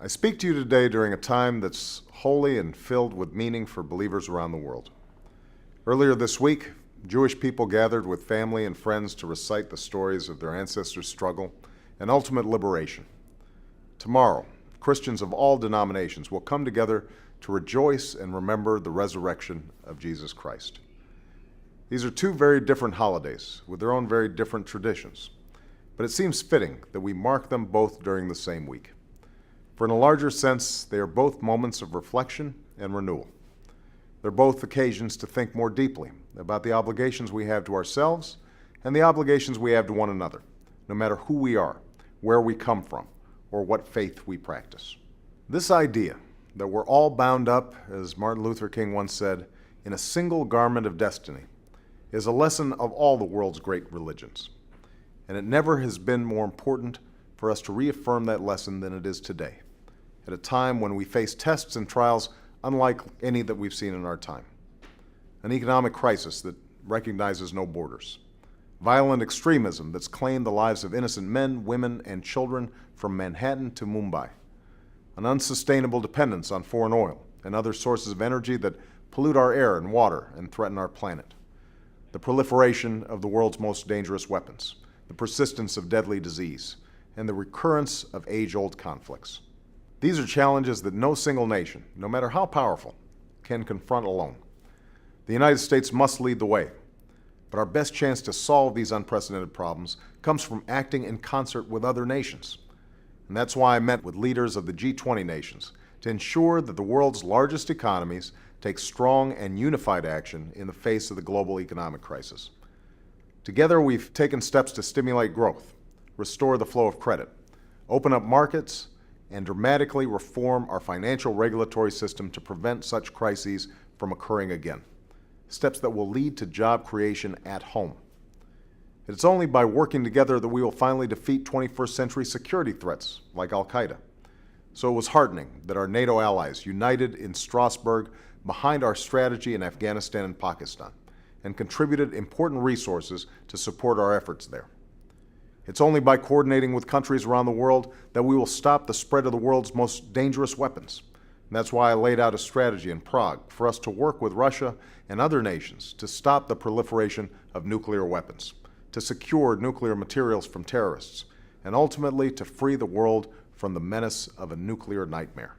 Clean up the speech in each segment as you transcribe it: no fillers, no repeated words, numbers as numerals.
I speak to you today during a time that's holy and filled with meaning for believers around the world. Earlier this week, Jewish people gathered with family and friends to recite the stories of their ancestors' struggle and ultimate liberation. Tomorrow, Christians of all denominations will come together to rejoice and remember the resurrection of Jesus Christ. These are two very different holidays with their own very different traditions, but it seems fitting that we mark them both during the same week. For in a larger sense, they are both moments of reflection and renewal. They're both occasions to think more deeply about the obligations we have to ourselves and the obligations we have to one another, no matter who we are, where we come from, or what faith we practice. This idea that we're all bound up, as Martin Luther King once said, in a single garment of destiny, is a lesson of all the world's great religions. And it never has been more important for us to reaffirm that lesson than it is today, at a time when we face tests and trials unlike any that we've seen in our time. An economic crisis that recognizes no borders. Violent extremism that's claimed the lives of innocent men, women, and children from Manhattan to Mumbai. An unsustainable dependence on foreign oil and other sources of energy that pollute our air and water and threaten our planet. The proliferation of the world's most dangerous weapons, the persistence of deadly disease, and the recurrence of age-old conflicts. These are challenges that no single nation, no matter how powerful, can confront alone. The United States must lead the way, but our best chance to solve these unprecedented problems comes from acting in concert with other nations. And that's why I met with leaders of the G20 nations to ensure that the world's largest economies take strong and unified action in the face of the global economic crisis. Together, we've taken steps to stimulate growth, restore the flow of credit, open up markets, and dramatically reform our financial regulatory system to prevent such crises from occurring again. Steps that will lead to job creation at home. It's only by working together that we will finally defeat 21st century security threats like Al-Qaeda. So it was heartening that our NATO allies united in Strasbourg behind our strategy in Afghanistan and Pakistan and contributed important resources to support our efforts there. It's only by coordinating with countries around the world that we will stop the spread of the world's most dangerous weapons. And that's why I laid out a strategy in Prague for us to work with Russia and other nations to stop the proliferation of nuclear weapons, to secure nuclear materials from terrorists, and ultimately to free the world from the menace of a nuclear nightmare.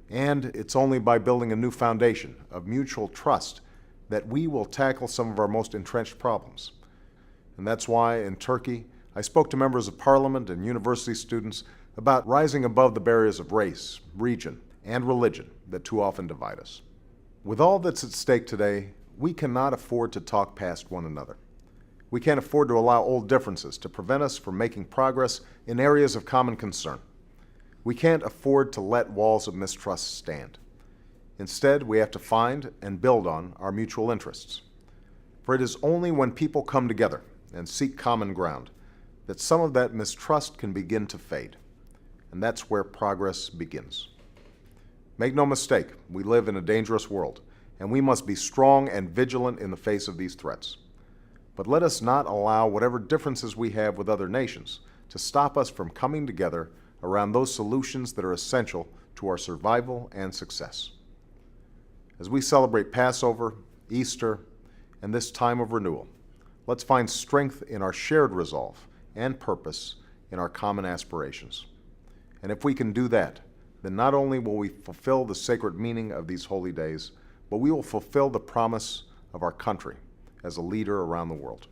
And it's only by building a new foundation of mutual trust that we will tackle some of our most entrenched problems. And that's why in Turkey, I spoke to members of parliament and university students about rising above the barriers of race, region, and religion that too often divide us. With all that's at stake today, we cannot afford to talk past one another. We can't afford to allow old differences to prevent us from making progress in areas of common concern. We can't afford to let walls of mistrust stand. Instead, we have to find and build on our mutual interests. For it is only when people come together and seek common ground that some of that mistrust can begin to fade. And that's where progress begins. Make no mistake, we live in a dangerous world, and we must be strong and vigilant in the face of these threats. But let us not allow whatever differences we have with other nations to stop us from coming together around those solutions that are essential to our survival and success. As we celebrate Passover, Easter, and this time of renewal, let's find strength in our shared resolve and purpose in our common aspirations. And if we can do that, then not only will we fulfill the sacred meaning of these holy days, but we will fulfill the promise of our country as a leader around the world.